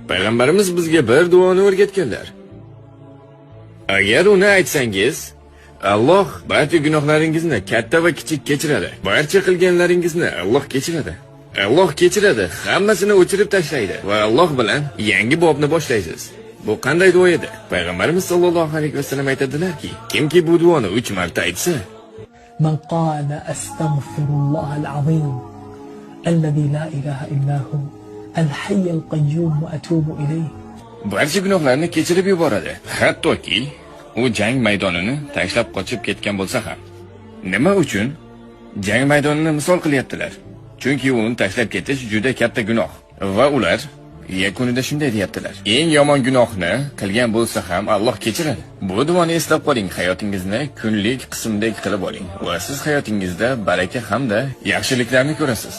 Payg'ambarimiz bizga bir duoni o'rgatganlar. Agar uni aytsangiz, Alloh barcha gunohlaringizni katta va kichik kechiradi. Barcha qilganlaringizni Alloh kechiradi. Alloh kechiradi, hammasini o'chirib tashlaydi va Alloh bilan yangi bobni boshlaysiz. Bu qanday duo edi? Payg'ambarimiz sollallohu alayhi vasallam aytadilar-ki, kimki bu duoni 3 marta aytsa, "Man qala astaghfirullohal azim allazi la ilaha illa hu al-hayyul qayyum va atubu ilayh." barcha gunohlarni kechirib yuboradi. Hattoki u jang maydonini tashlab qochib ketgan bo'lsa ham. Nima uchun? Jang maydonini misol qilyaptilar. Chunki uni tashlab ketish juda katta gunoh va ular yakunida shunday deyaptilar: eng yomon gunohni qilgan bo'lsa ham Alloh kechiradi. Bu duoni eslab qoling, hayotingizni kunlik qismdek qilib oling va siz hayotingizda baraka hamda yaxshiliklarni ko'rasiz.